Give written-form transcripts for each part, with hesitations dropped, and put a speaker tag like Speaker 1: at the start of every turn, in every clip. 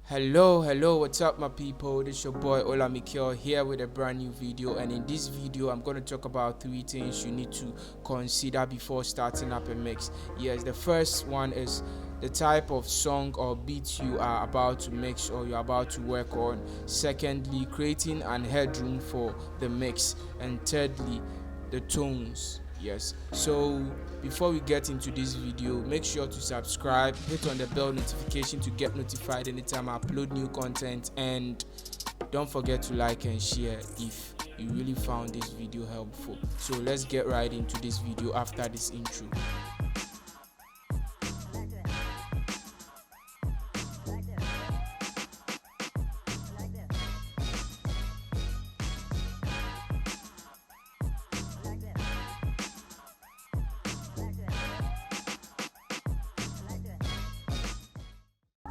Speaker 1: Hello, what's up my people? This is your boy Ola Mikel here with a brand new video, and in this video I'm going to talk about 3 things you need to consider before starting up a mix. Yes, the first one is the type of song or beat you are about to mix or you're about to work on. Secondly, creating an headroom for the mix, and thirdly, the tones. Yes, so before we get into this video, make sure to subscribe, hit on the bell notification to get notified anytime I upload new content, and don't forget to like and share if you really found this video helpful. So let's get right into this video after this intro.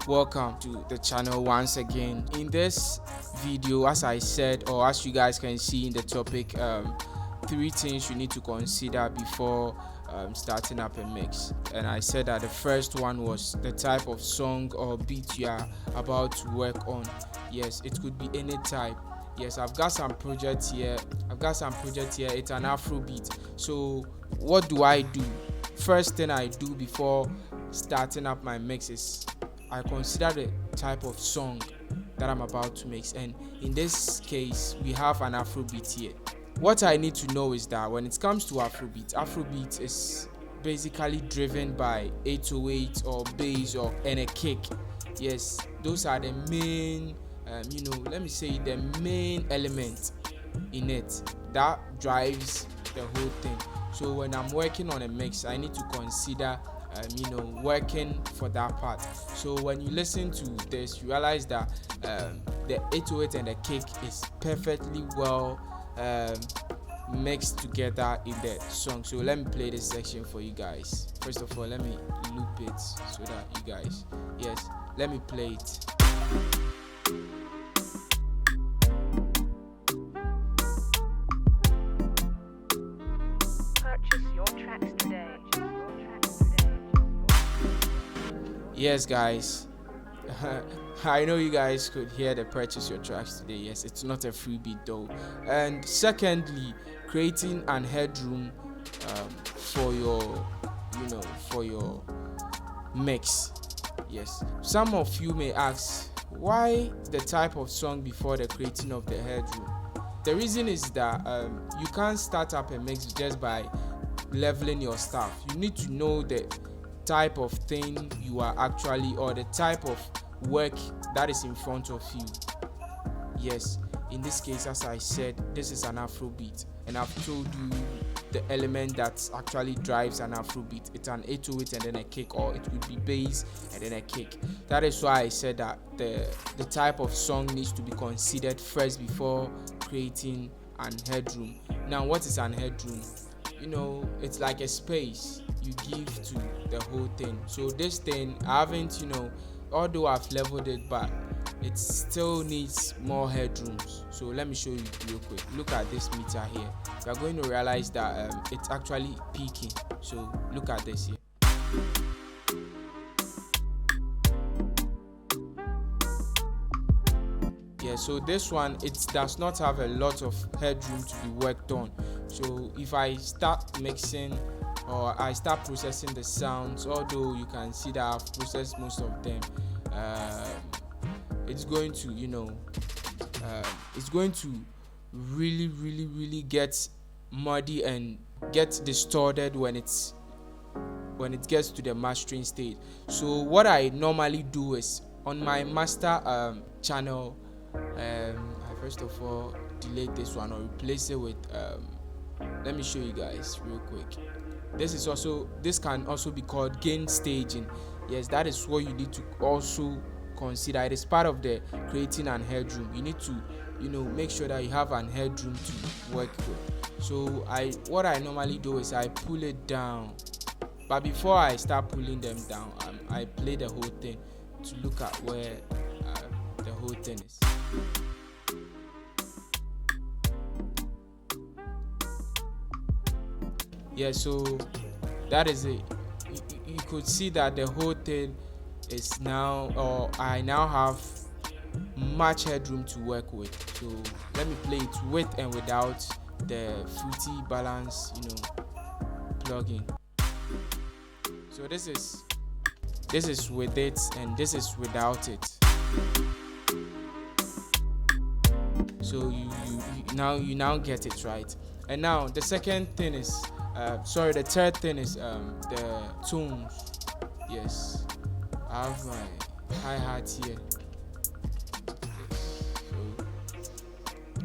Speaker 1: Welcome to the channel once again. In this video, as I said, or as you guys can see in the topic, 3 things you need to consider before starting up a mix. And I said that the first one was the type of song or beat you are about to work on. Yes, it could be any type. Yes, I've got some projects here. It's an Afro beat. So what do I do? First thing I do before starting up my mix is I consider the type of song that I'm about to mix, and in this case we have an Afrobeat here. What I need to know is that when it comes to Afrobeat is basically driven by 808 or bass and a kick. Yes, those are the main let me say the main element in it that drives the whole thing. So when I'm working on a mix, I need to consider working for that part. So when you listen to this, you realize that the 808 and the kick is perfectly well mixed together in the song. So let me play this section for you guys. First of all, let me loop it so that you guys, yes, let me play it. Yes guys, I know you guys could hear the purchase your tracks today. Yes, it's not a freebie though. And secondly, creating an headroom for your mix. Yes, some of you may ask, why the type of song before the creating of the headroom? The reason is that you can't start up a mix just by leveling your stuff. You need to know the type of thing you are actually, or the type of work that is in front of you. Yes, in this case, as I said, this is an Afrobeat, and I've told you the element that actually drives an Afrobeat. It's an 808 and then a kick, or it could be bass and then a kick. That is why I said that the type of song needs to be considered first before creating an headroom. Now, what is an headroom? It's like a space you give to the whole thing. So this thing, I haven't, although I've leveled it, but it still needs more headrooms. So let me show you real quick. Look at this meter here. You're going to realize that it's actually peaking. So look at this here. Yeah, so this one, it does not have a lot of headroom to be worked on. So if I start mixing or I start processing the sounds, although you can see that I've processed most of them, it's going to it's going to really get muddy and get distorted when it gets to the mastering stage. So what I normally do is on my master channel, I first of all delete this one or replace it with let me show you guys real quick. This can also be called gain staging. Yes, that is what you need to also consider. It is part of the creating an headroom. You need to make sure that you have an headroom to work with. So what I normally do is I pull it down, but before I start pulling them down, I play the whole thing to look at where the whole thing is. Yeah, so that is it. You could see that the whole thing is now, or I now have much headroom to work with. So let me play it with and without the fruity balance, plugin. So this is with it and this is without it. So you now get it, right? And now the third thing is the tones. Yes, I have my hi-hat here. So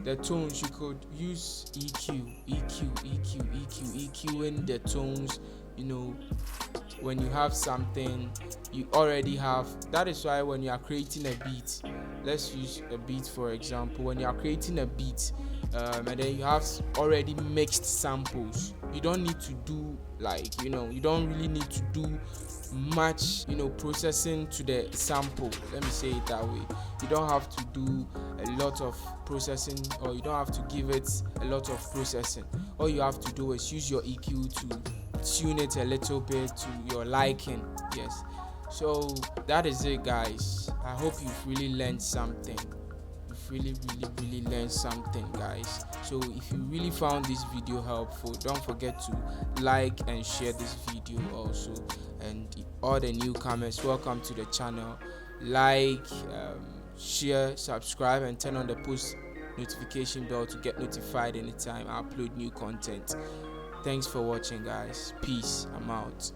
Speaker 1: the tones, you could use EQ in the tones. When you have something you already have. That is why when you are creating a beat, let's use a beat for example. When you are creating a beat, and then you have already mixed samples, you don't need to do you don't really need to do much processing to the sample. Let me say it that way. You don't have to do a lot of processing, or you don't have to give it a lot of processing. All you have to do is use your EQ to tune it a little bit to your liking. Yes, so that is it, guys. I hope you've really learned something. You've really learned something, guys. So if you really found this video helpful, don't forget to like and share this video also. And all the newcomers, welcome to the channel. Like, share, subscribe, and turn on the post notification bell to get notified anytime I upload new content. Thanks for watching, guys. Peace. I'm out.